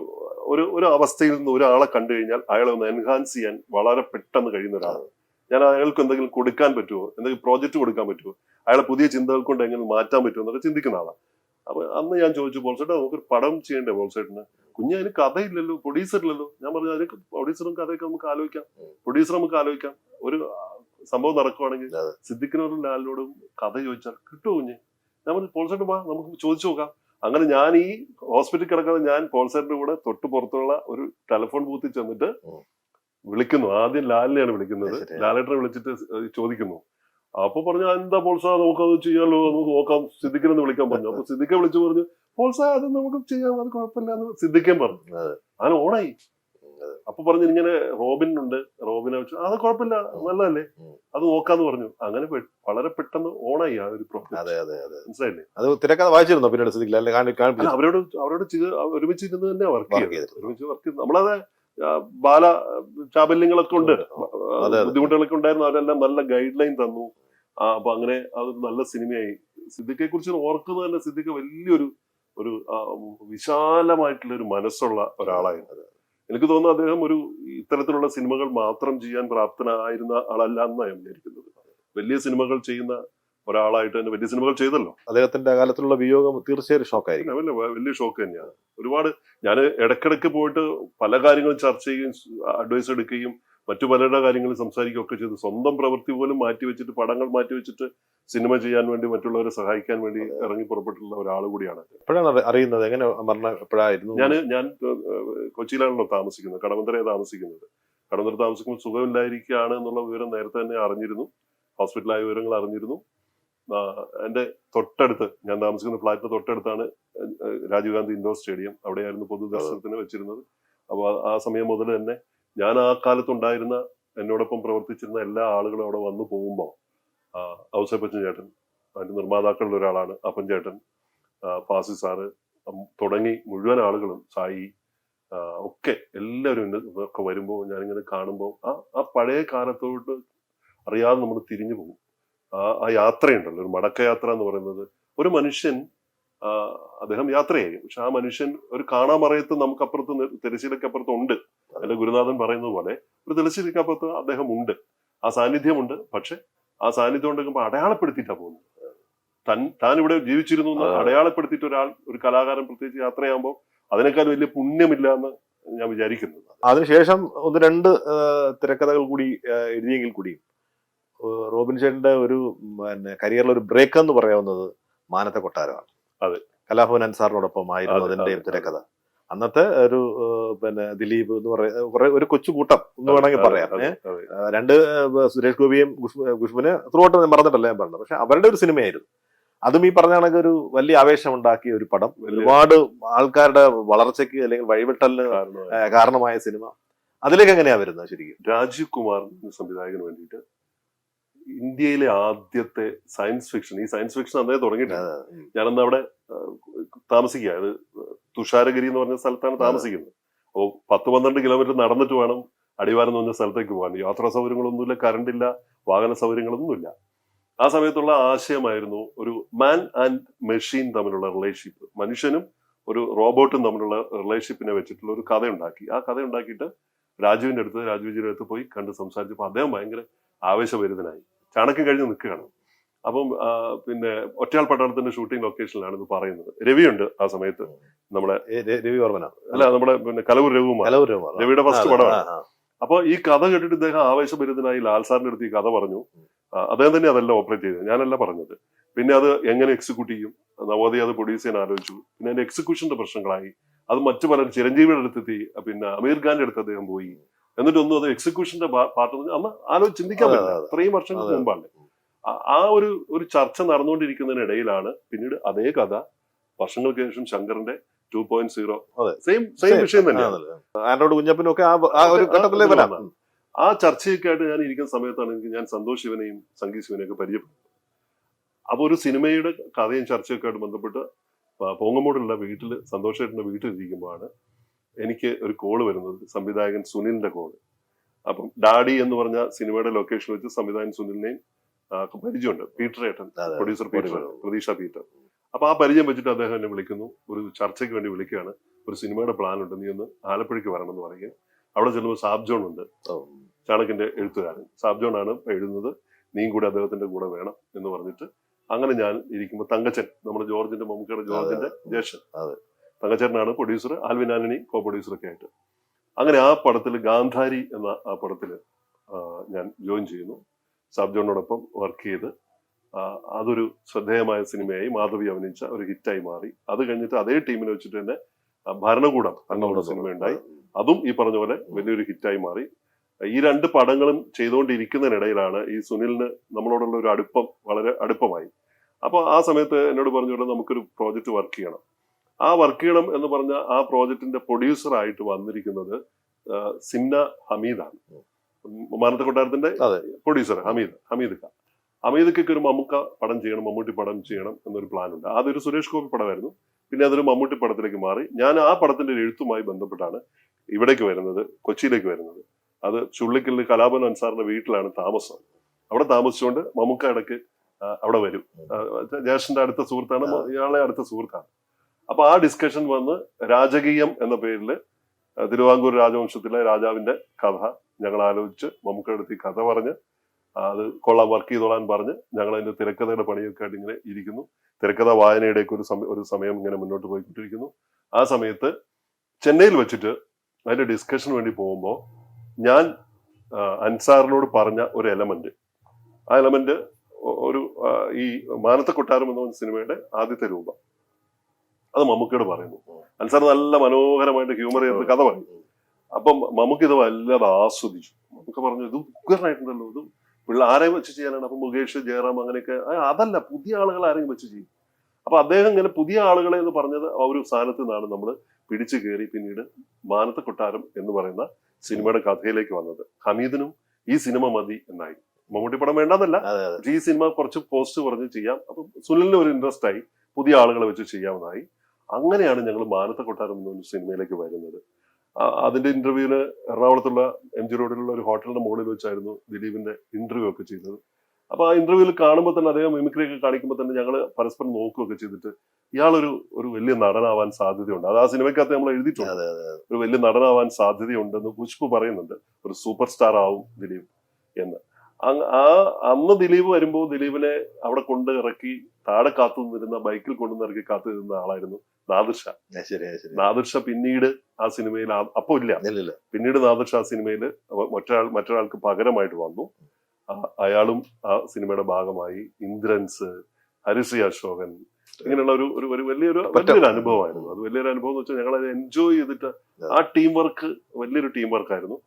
ഒരു അവസ്ഥയിൽ നിന്ന് ഒരാളെ കണ്ടു കഴിഞ്ഞാൽ അയാളെ ഒന്ന് എൻഹാൻസ് ചെയ്യാൻ വളരെ പെട്ടെന്ന് കഴിയുന്ന ഒരാളാണ് ഞാൻ. അയാൾക്ക് എന്തെങ്കിലും കൊടുക്കാൻ പറ്റുമോ, എന്തെങ്കിലും പ്രോജക്റ്റ് കൊടുക്കാൻ പറ്റുമോ, അയാളെ പുതിയ ചിന്തകൾ കൊണ്ട് എങ്ങനെ മാറ്റാൻ പറ്റുമോ എന്നൊക്കെ ചിന്തിക്കുന്ന ആളാണ്. അപ്പൊ അന്ന് ഞാൻ ചോദിച്ചു, പോൾസേട്ടാ നമുക്കൊരു പടം ചെയ്യണ്ടേ പോൾസേട്ടിന്? കുഞ്ഞ് അതിന് കഥയില്ലല്ലോ, പ്രൊഡ്യൂസർ ഇല്ലല്ലോ. ഞാൻ പറഞ്ഞു, അതിന് പ്രൊഡ്യൂസറും കഥയൊക്കെ നമുക്ക് ആലോചിക്കാം, പ്രൊഡ്യൂസർ നമുക്ക് ആലോചിക്കാം. ഒരു സംഭവം നടക്കുവാണെങ്കിൽ സിദ്ദിഖിനോടും ലാലിനോടും കഥ ചോദിച്ചാൽ കിട്ടുമോ കുഞ്ഞ്? ഞാൻ പറഞ്ഞു, പോൾസേട്ട് വാ നമുക്ക് ചോദിച്ചു നോക്കാം. അങ്ങനെ ഞാൻ ഈ ഹോസ്പിറ്റലിൽ കിടക്കുന്നത് ഞാൻ പോൾസേറ്റിന്റെ കൂടെ തൊട്ട് പുറത്തുള്ള ഒരു ടെലിഫോൺ ബൂത്തിൽ ചെന്നിട്ട് വിളിക്കുന്നു. ആദ്യം ലാലിനെയാണ് വിളിക്കുന്നത്. ലാലേട്ടനെ വിളിച്ചിട്ട് ചോദിക്കുന്നു. അപ്പൊ പറഞ്ഞു, എന്താ പോൾസാ, നമുക്കത് ചെയ്യാമല്ലോ, നമുക്ക് നോക്കാം, സിദ്ദിഖിനെ വിളിക്കാൻ പറഞ്ഞു. അപ്പൊ സിദ്ദിഖെ വിളിച്ചു പറഞ്ഞു, പോൾസാ അത് നമുക്ക് ചെയ്യാം, അത് കുഴപ്പമില്ല എന്ന് സിദ്ദിഖേം പറഞ്ഞു. അങ്ങനെ ഓണായി. അപ്പൊ പറഞ്ഞു, ഇങ്ങനെ റോബിൻ ഉണ്ട്, റോബിനെ വെച്ചു, അത് കുഴപ്പമില്ല, നല്ലതല്ലേ, അത് നോക്കാന്ന് പറഞ്ഞു. അങ്ങനെ വളരെ പെട്ടെന്ന് ഓണായി ആ ഒരു മനസ്സിലായില്ലേ? അത് തിരക്കഥ വായിച്ചിരുന്നോ പിന്നീട്? അവരോട് ഒരുമിച്ചിരുന്ന് തന്നെ വർക്ക് ചെയ്ത് നമ്മളത് ബാല ചാബല്യങ്ങളൊക്കെ ഉണ്ട്, ബുദ്ധിമുട്ടുകളൊക്കെ ഉണ്ടായിരുന്നു. അവരെല്ലാം നല്ല ഗൈഡ് ലൈൻ തന്നു. അപ്പൊ അങ്ങനെ അതൊരു നല്ല സിനിമയായി. സിദ്ദിഖെ കുറിച്ച് ഓർക്കുന്നത് തന്നെ, സിദ്ദിഖ് വലിയൊരു വിശാലമായിട്ടുള്ള ഒരു മനസ്സുള്ള ഒരാളായിരുന്നു. എനിക്ക് തോന്നുന്നു അദ്ദേഹം ഒരു ഇത്തരത്തിലുള്ള സിനിമകൾ മാത്രം ചെയ്യാൻ പ്രാപ്തനായിരുന്ന ആളല്ല എന്നാണ് ഞാൻ വിചാരിക്കുന്നത്. വലിയ സിനിമകൾ ചെയ്യുന്ന ഒരാളായിട്ട് തന്നെ വലിയ സിനിമകൾ ചെയ്തല്ലോ. അദ്ദേഹത്തിന്റെ കാലത്തുള്ള വിയോഗം തീർച്ചയായും ഷോക്കായിരിക്കും. വലിയ ഷോക്ക് തന്നെയാണ്. ഒരുപാട് ഞാൻ ഇടയ്ക്കിടയ്ക്ക് പോയിട്ട് പല കാര്യങ്ങളും ചർച്ച ചെയ്യുകയും അഡ്വൈസ് എടുക്കുകയും മറ്റു പലരുടെ കാര്യങ്ങൾ സംസാരിക്കുകയൊക്കെ ചെയ്ത് സ്വന്തം പ്രവൃത്തി പോലും മാറ്റിവെച്ചിട്ട്, പടങ്ങൾ മാറ്റിവെച്ചിട്ട് സിനിമ ചെയ്യാൻ വേണ്ടി, മറ്റുള്ളവരെ സഹായിക്കാൻ വേണ്ടി ഇറങ്ങി പുറപ്പെട്ടുള്ള ഒരാൾ കൂടിയാണ്. എപ്പോഴാണ് അറിയുന്നത്? എങ്ങനെ മരണം എപ്പോഴായിരുന്നു? ഞാൻ കൊച്ചിയിലാണല്ലോ താമസിക്കുന്നത്, കടവന്തരയാണ് താമസിക്കുന്നത്. കടവന്തര താമസിക്കുമ്പോൾ സുഖമില്ലായിരിക്കുകയാണ് എന്നുള്ള വിവരം നേരത്തെ തന്നെ അറിഞ്ഞിരുന്നു. ഹോസ്പിറ്റലായ വിവരങ്ങൾ അറിഞ്ഞിരുന്നു. എൻ്റെ തൊട്ടടുത്ത്, ഞാൻ താമസിക്കുന്ന ഫ്ലാറ്റിന് തൊട്ടടുത്താണ് രാജീവ് ഗാന്ധി ഇൻഡോർ സ്റ്റേഡിയം. അവിടെയായിരുന്നു പൊതുദർശനത്തിന് വെച്ചിരുന്നത്. അപ്പോൾ ആ സമയം മുതൽ തന്നെ ഞാൻ ആ കാലത്തുണ്ടായിരുന്ന, എന്നോടൊപ്പം പ്രവർത്തിച്ചിരുന്ന എല്ലാ ആളുകളും അവിടെ വന്നു പോകുമ്പോൾ ഔസേപ്പച്ചൻ ചേട്ടൻ, അതിന്റെ നിർമ്മാതാക്കളിൽ ഒരാളാണ് അപ്പൻ ചേട്ടൻ, ഫാസി സാറ് തുടങ്ങി മുഴുവൻ ആളുകളും, സായി ഒക്കെ എല്ലാവരും ഒക്കെ വരുമ്പോൾ ഞാനിങ്ങനെ കാണുമ്പോൾ ആ പഴയ കാലത്തോട്ട് അറിയാതെ നമ്മൾ തിരിഞ്ഞു പോകും. ആ യാത്രയുണ്ടല്ലോ, ഒരു മടക്കയാത്ര എന്ന് പറയുന്നത്. ഒരു മനുഷ്യൻ അദ്ദേഹം യാത്രയായി, പക്ഷെ ആ മനുഷ്യൻ ഒരു കാണാമറയത്ത് നമുക്കപ്പുറത്ത്, തിരശ്ശീലക്കപ്പുറത്ത് ഉണ്ട്. എന്റെ ഗുരുനാഥൻ പറയുന്നത് പോലെ ഒരു തിരശ്ശീലക്കപ്പുറത്ത് അദ്ദേഹം ഉണ്ട്, ആ സാന്നിധ്യമുണ്ട്. പക്ഷെ ആ സാന്നിധ്യം ഉണ്ടെങ്കിൽ അടയാളപ്പെടുത്തിയിട്ടാ പോകുന്നത്. താൻ ഇവിടെ ജീവിച്ചിരുന്നു എന്ന് അടയാളപ്പെടുത്തിയിട്ട് ഒരു കലാകാരൻ പ്രത്യേകിച്ച് യാത്രയാകുമ്പോൾ അതിനേക്കാൾ വലിയ പുണ്യമില്ല എന്ന് ഞാൻ വിചാരിക്കുന്നത്. അതിനുശേഷം 1-2 തിരക്കഥകൾ കൂടി എഴുതിയെങ്കിൽ കൂടിയും റോബിൻ ചേട്ടന്റെ ഒരു കരിയറിൽ ഒരു ബ്രേക്ക് എന്ന് പറയാവുന്നത് മാനത്തെ കൊട്ടാരമാണ്. അതെ, കലാഭവൻ അൻസാറിനോടൊപ്പം ആയിരുന്നു അതിന്റെ തിരക്കഥ. അന്നത്തെ ഒരു ദിലീപ് എന്ന് പറയുന്ന ഒരു കൊച്ചു കൂട്ടം എന്ന് വേണമെങ്കിൽ പറയാം. 2 സുരേഷ് ഗോപിയും ഖുഷ്ബുവിനെ ത്രൂഔട്ട് മറന്നിട്ടല്ല ഞാൻ പറഞ്ഞത്. പക്ഷെ അവരുടെ ഒരു സിനിമയായിരുന്നു അതും. ഈ പറഞ്ഞ കണക്ക് ഒരു വലിയ ആവേശം ഉണ്ടാക്കിയ ഒരു പടം, ഒരുപാട് ആൾക്കാരുടെ വളർച്ചയ്ക്ക് അല്ലെങ്കിൽ വഴിവിട്ടലിന് കാരണമായ സിനിമ. അതിലേക്ക് എങ്ങനെയാ വരുന്നത് ശരിക്കും? രാജീവ് കുമാർ സംവിധായകന് വേണ്ടിയിട്ട് ഇന്ത്യയിലെ ആദ്യത്തെ സയൻസ് ഫിക്ഷൻ, ഈ സയൻസ് ഫിക്ഷൻ അന്നേ തുടങ്ങിയിട്ടുണ്ട്. ഞാനന്ന് അവിടെ താമസിക്കുക, അത് തുഷാരഗിരി എന്ന് പറഞ്ഞ സ്ഥലത്താണ് താമസിക്കുന്നത്. അപ്പോൾ 10-12 കിലോമീറ്റർ നടന്നിട്ട് വേണം അടിവാരം എന്ന് പറഞ്ഞ സ്ഥലത്തേക്ക് പോകാൻ. യാത്രാ സൗകര്യങ്ങളൊന്നുമില്ല, കറണ്ടില്ല, വാഹന സൗകര്യങ്ങളൊന്നുമില്ല. ആ സമയത്തുള്ള ആശയമായിരുന്നു ഒരു മാൻ ആൻഡ് മെഷീൻ തമ്മിലുള്ള റിലേഷൻഷിപ്പ്, മനുഷ്യനും ഒരു റോബോട്ടും തമ്മിലുള്ള റിലേഷൻഷിപ്പിനെ വെച്ചിട്ടുള്ള ഒരു കഥ ഉണ്ടാക്കി. ആ കഥ ഉണ്ടാക്കിയിട്ട് രാജുവിന്റെ അടുത്ത് പോയി കണ്ട് സംസാരിച്ചപ്പോൾ അദ്ദേഹം ഭയങ്കര ആവേശഭരിതനായി, ചാണക്യം കഴിഞ്ഞ് നിൽക്കുകയാണ്. അപ്പം പിന്നെ ഒറ്റയാൾ പട്ടാളത്തിന്റെ ഷൂട്ടിംഗ് ലൊക്കേഷനിലാണ് ഇത് പറയുന്നത്. രവിയുണ്ട് ആ സമയത്ത്, നമ്മുടെ രവി വർമ്മന അല്ല, നമ്മുടെ പിന്നെ കലവൂർ രഘുകുമാർ, രവിയുടെ ഫസ്റ്റ് പടമാണ്. അപ്പൊ ഈ കഥ കേട്ടിട്ട് ഇദ്ദേഹം ആവേശഭരിതനായി ലാൽ സാറിന്റെ അടുത്ത് ഈ കഥ പറഞ്ഞു. അദ്ദേഹം തന്നെ അതല്ല ഓപ്പറേറ്റ് ചെയ്തത്, ഞാനല്ല പറഞ്ഞത്. പിന്നെ അത് എങ്ങനെ എക്സിക്യൂട്ട് ചെയ്യും, നവോദയ അത് പ്രൊഡ്യൂസ് ചെയ്യാൻ ആലോചിച്ചു. പിന്നെ അതിന്റെ എക്സിക്യൂഷന്റെ പ്രശ്നങ്ങളായി. അത് മറ്റു പലരും, ചിരഞ്ജീവിയുടെ അടുത്തെത്തി, പിന്നെ അമീർ ഖാന്റെ അടുത്ത് അദ്ദേഹം പോയി. എന്നിട്ടൊന്നും അത് എക്സിക്യൂഷന്റെ പാർട്ട് അന്ന് ആലോചിച്ച് ചിന്തിക്കാൻ പറ്റില്ല, അത്രയും വർഷങ്ങൾക്ക് മുമ്പാണ്. ആ ഒരു ചർച്ച നടന്നുകൊണ്ടിരിക്കുന്നതിനിടയിലാണ് പിന്നീട് അതേ കഥ വർഷങ്ങൾക്ക് ശേഷം ശങ്കറിന്റെ 2.0 സെയിം വിഷയം തന്നെയാണ്. ആ ചർച്ചയൊക്കെ ആയിട്ട് ഞാൻ ഇരിക്കുന്ന സമയത്താണ് ഞാൻ സന്തോഷ് ശിവനെയും സംഗീത് ശിവനെയും ഒക്കെ പരിചയപ്പെട്ടത്. അപ്പൊ ഒരു സിനിമയുടെ കഥയും ചർച്ചയൊക്കെ ആയിട്ട് ബന്ധപ്പെട്ട് പോങ്ങമൂടുള്ള വീട്ടില്, സന്തോഷേട്ടന്റെ വീട്ടിലിരിക്കുമ്പോഴാണ് എനിക്ക് ഒരു കോള് വരുന്നത്, സംവിധായകൻ സുനിലിന്റെ കോള്. അപ്പം ഡാഡി എന്ന് പറഞ്ഞ സിനിമയുടെ ലൊക്കേഷൻ വെച്ച് സംവിധായകൻ സുനിലിനെയും പരിചയമുണ്ട്, പീറ്റർ ഏട്ടൻ, പ്രൊഡ്യൂസർ പീറ്റർ, പ്രതീക്ഷ പീറ്റർ. അപ്പൊ ആ പരിചയം വെച്ചിട്ട് അദ്ദേഹം എന്നെ വിളിക്കുന്നു, ഒരു ചർച്ചയ്ക്ക് വേണ്ടി വിളിക്കുകയാണ്. ഒരു സിനിമയുടെ പ്ലാൻ ഉണ്ട്, നീ ഒന്ന് ആലപ്പുഴയ്ക്ക് വരണം എന്ന് പറയുക. അവിടെ ചെല്ലുമ്പോൾ സാബ് ജോൺ ഉണ്ട്, ചാണകിന്റെ എഴുത്തുകാരൻ. സാബ് ജോൺ ആണ് എഴുതുന്നത്, നീയും കൂടെ അദ്ദേഹത്തിന്റെ കൂടെ വേണം എന്ന് പറഞ്ഞിട്ട് അങ്ങനെ ഞാൻ ഇരിക്കുമ്പോൾ തങ്കച്ചൻ, നമ്മുടെ ജോർജിന്റെ, മമ്മൂക്കയുടെ ജോർജിന്റെ ജ്യേഷ്ഠൻ തങ്കച്ചേട്ടനാണ് പ്രൊഡ്യൂസർ, ആൽവിൻ ആന്റണി കോ പ്രൊഡ്യൂസറൊക്കെ ആയിട്ട്. അങ്ങനെ ആ പടത്തിൽ, ഗാന്ധാരി എന്ന ആ പടത്തിൽ ഞാൻ ജോയിൻ ചെയ്യുന്നു. സാബ് ജോണിനോടൊപ്പം വർക്ക് ചെയ്ത് അതൊരു ശ്രദ്ധേയമായ സിനിമയായി, മാധവി അഭിനയിച്ച ഒരു ഹിറ്റായി മാറി. അത് കഴിഞ്ഞിട്ട് അതേ ടീമിനെ വെച്ചിട്ട് തന്നെ ഭരണകൂടം സിനിമ ഉണ്ടായി. അതും ഈ പറഞ്ഞ പോലെ വലിയൊരു ഹിറ്റായി മാറി. ഈ 2 പടങ്ങളും ചെയ്തുകൊണ്ടിരിക്കുന്നതിനിടയിലാണ് ഈ സുനിലിന് നമ്മളോടുള്ള ഒരു അടുപ്പം വളരെ അടുപ്പമായി. അപ്പൊ ആ സമയത്ത് എന്നോട് പറഞ്ഞുകൊണ്ട് നമുക്കൊരു പ്രോജക്റ്റ് വർക്ക് ചെയ്യണം. ആ വർക്ക് ചെയ്യണം എന്ന് പറഞ്ഞ ആ പ്രോജക്റ്റിന്റെ പ്രൊഡ്യൂസർ ആയിട്ട് വന്നിരിക്കുന്നത് സിന്ന ഹമീദാണ്, മാനത്തെ കൊട്ടാരത്തിന്റെ പ്രൊഡ്യൂസർ ഹമീദ് ഖാൻ. ഹമീദ്ക്ക് ഒരു മമ്മൂട്ടി പടം ചെയ്യണം എന്നൊരു പ്ലാൻ ഉണ്ട്. അതൊരു സുരേഷ് ഗോപി പടമായിരുന്നു, പിന്നെ അതൊരു മമ്മൂട്ടി പടത്തിലേക്ക് മാറി. ഞാൻ ആ പടത്തിന്റെ ഒരു എഴുത്തുമായി ബന്ധപ്പെട്ടാണ് ഇവിടേക്ക് വരുന്നത്, കൊച്ചിയിലേക്ക് വരുന്നത്. അത് ചുള്ളിക്കലിൽ കലാഭവൻ അൻസാറിന്റെ വീട്ടിലാണ് താമസം. അവിടെ താമസിച്ചുകൊണ്ട് മമ്മൂക്ക ഇടയ്ക്ക് അവിടെ വരും. ജ്യേഷ്ഠന്റെ അടുത്ത സുഹൃത്താണ്, ഇയാളെ അടുത്ത സുഹൃത്താണ്. അപ്പൊ ആ ഡിസ്കഷൻ വന്ന് രാജകീയം എന്ന പേരിൽ തിരുവിതാംകൂർ രാജവംശത്തിലെ രാജാവിന്റെ കഥ ഞങ്ങൾ ആലോചിച്ച് മമ്മൂക്കയുടെ അടുത്ത് ഈ കഥ പറഞ്ഞ് അത് കൊള്ളാൻ, വർക്ക് ചെയ്തോളാൻ പറഞ്ഞ് ഞങ്ങൾ അതിന്റെ തിരക്കഥയുടെ പണിയൊക്കെ ആയിട്ട് ഇങ്ങനെ ഇരിക്കുന്നു. തിരക്കഥ വായനയുടെയൊക്കെ ഒരു സമയം ഇങ്ങനെ മുന്നോട്ട് പോയിക്കൊണ്ടിരിക്കുന്നു. ആ സമയത്ത് ചെന്നൈയിൽ വെച്ചിട്ട് അതിന്റെ ഡിസ്കഷന് വേണ്ടി പോകുമ്പോൾ ഞാൻ അൻസാറിനോട് പറഞ്ഞ ഒരു എലമെന്റ്, ആ എലമെന്റ് ഒരു ഈ മാനത്തെ കൊട്ടാരം എന്ന സിനിമയുടെ ആദ്യത്തെ രൂപം അത് മമ്മൂക്കയോട് പറയുന്നു. അൻസാർ നല്ല മനോഹരമായിട്ട് ഹ്യൂമർ ചെയ്ത് കഥ പറയും. അപ്പം മമ്മൂക്ക് ഇത് വല്ലാതെ ആസ്വദിച്ചു. മമ്മൂക്ക പറഞ്ഞു ഇത് ഉഗ്രനായിട്ടുണ്ടല്ലോ, ഇത് ആരെയും വെച്ച് ചെയ്യാനാണ്. അപ്പൊ മുകേഷ്, ജയറാം അങ്ങനെയൊക്കെ, അതല്ല പുതിയ ആളുകൾ ആരെങ്കിലും വെച്ച് ചെയ്യും. അപ്പൊ അദ്ദേഹം ഇങ്ങനെ പുതിയ ആളുകളെ എന്ന് പറഞ്ഞത് ആ ഒരു സ്ഥാനത്ത് നിന്നാണ് നമ്മൾ പിടിച്ചു കയറി പിന്നീട് മാനത്തെ കൊട്ടാരം എന്ന് പറയുന്ന സിനിമയുടെ കഥയിലേക്ക് വന്നത്. ഹമീദിനും ഈ സിനിമ മതി എന്നായി. മമ്മൂട്ടി പടം വേണ്ടെന്നല്ല, ഈ സിനിമ കുറച്ച് പോസ്റ്റ് കുറഞ്ഞ് ചെയ്യാം. അപ്പൊ സുനിലിന് ഒരു ഇൻട്രസ്റ്റ് ആയി, പുതിയ ആളുകളെ വെച്ച് ചെയ്യാമെന്നായി. അങ്ങനെയാണ് ഞങ്ങൾ മാനത്തെ കൊട്ടാരം എന്ന സിനിമയിലേക്ക് വരുന്നത്. അതിന്റെ ഇന്റർവ്യൂവിന് എറണാകുളത്തുള്ള MG റോഡിലുള്ള ഒരു ഹോട്ടലിന്റെ മുകളിൽ വെച്ചായിരുന്നു ദിലീപിന്റെ ഇന്റർവ്യൂ ഒക്കെ ചെയ്തത്. അപ്പൊ ആ ഇന്റർവ്യൂവിൽ കാണുമ്പോൾ തന്നെ അദ്ദേഹം മിമിക്രി ഒക്കെ കാണിക്കുമ്പോൾ തന്നെ ഞങ്ങൾ പരസ്പരം നോക്കുകയൊക്കെ ചെയ്തിട്ട് ഇയാളൊരു വലിയ നടനാവാൻ സാധ്യതയുണ്ട്. അത് ആ സിനിമയ്ക്കകത്ത് നമ്മൾ എഴുതിയിട്ടുണ്ട്, ഒരു വലിയ നടനാവാൻ സാധ്യതയുണ്ടെന്ന് ഖുശ്ബു പറയുന്നുണ്ട്. ഒരു സൂപ്പർ സ്റ്റാർ ആവും ദിലീപ് എന്ന്. അന്ന് ദിലീപ് വരുമ്പോൾ ദിലീപിനെ അവിടെ കൊണ്ട് ഇറക്കി താഴെ കാത്തു നിന്നിരുന്ന, ബൈക്കിൽ കൊണ്ടുവന്നിറക്കി കാത്തു നിന്ന ആളായിരുന്നു നാദിർ ഷാ. നാദിർ ഷാ പിന്നീട് ആ സിനിമയിൽ അപ്പൊ ഇല്ല, പിന്നീട് നാദിർ ഷാ സിനിമയിൽ മറ്റൊരാൾക്ക് പകരമായിട്ട് വന്നു. അയാളും ആ സിനിമയുടെ ഭാഗമായി. ഇന്ദ്രൻസ്, ഹരിശ്രീ അശോകൻ, ഇങ്ങനെയുള്ള ഒരു വലിയൊരു അനുഭവമായിരുന്നു. അത് വലിയൊരു അനുഭവം എന്ന് വെച്ചാൽ ഞങ്ങൾ അത് എൻജോയ് ചെയ്തിട്ട്, ആ ടീം വർക്ക് വലിയൊരു ടീം വർക്കായിരുന്നു.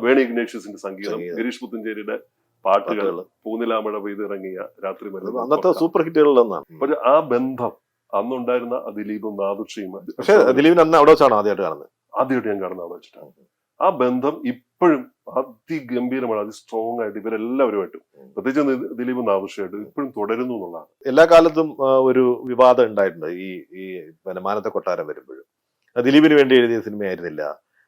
വേണി ഇഗ്നേഷ്യസിന്റെ സംഗീതം, ഗിരീഷ് പുത്തഞ്ചേരിയുടെ പാട്ടുകൾ, പൂനിലാമഴ പെയ്തിറങ്ങിയ രാത്രി മരുന്ന്, അന്നത്തെ സൂപ്പർ ഹിറ്റുകളിൽ ഒന്നാണ്. പക്ഷെ ആ ബന്ധം അന്നുണ്ടായിരുന്ന ദിലീപും നാദുർഷിയും, പക്ഷേ ദിലീപിന് അന്ന് അവിടെ വെച്ചാണ് ആദ്യമായിട്ട് ഞാൻ കാണുന്നത് അവിടെ വെച്ചിട്ടാണ്. ആ ബന്ധം ഇപ്പോഴും അതിഗംഭീരമാണ്, അത് സ്ട്രോങ് ആയിട്ട് ഇവരെല്ലാവരുമായിട്ടും, പ്രത്യേകിച്ച് ദിലീപ് നാദുർഷിയായിട്ട് ഇപ്പോഴും തുടരുന്നു എന്നുള്ളതാണ്. എല്ലാ കാലത്തും ഒരു വിവാദം ഉണ്ടായിട്ടുണ്ട്. ഈ മാനത്തെ കൊട്ടാരം വരുമ്പോഴും ദിലീപിന് വേണ്ടി എഴുതിയ സിനിമയായിരുന്നില്ല,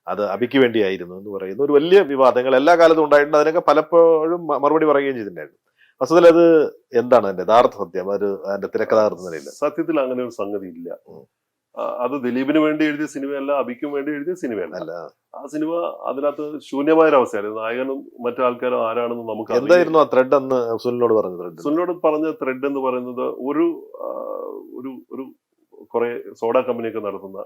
അത് അബിക്ക് വേണ്ടിയായിരുന്നു എന്ന് പറയുന്ന ഒരു വലിയ വിവാദങ്ങൾ എല്ലാ കാലത്തും ഉണ്ടായിട്ടുണ്ട്. അതിനൊക്കെ പലപ്പോഴും മറുപടി പറയുകയും ചെയ്തിട്ടുണ്ടായിരുന്നു. വസ്തുതയിൽ അത് എന്താണ് അതിന്റെ യഥാർത്ഥ സത്യം? അതിന്റെ തിരക്കഥാകൃത്ത നിലയില്ല. സത്യത്തിൽ അങ്ങനെ ഒരു സംഗതി ഇല്ല. അത് ദിലീപിന് വേണ്ടി എഴുതിയ സിനിമയല്ല, അബിക്കും വേണ്ടി എഴുതിയ സിനിമയല്ല. ആ സിനിമ അതിനകത്ത് ശൂന്യമായ ഒരു അവസ്ഥയായിരുന്നു. നായകനും മറ്റു ആൾക്കാരും ആരാണെന്ന് നമുക്ക് എന്തായിരുന്നു ആ ത്രെഡ് എന്ന് സുനിലിനോട് പറഞ്ഞ ത്രെഡ് എന്ന് പറയുന്നത്, ഒരു കുറെ സോഡ കമ്പനിയൊക്കെ നടത്തുന്ന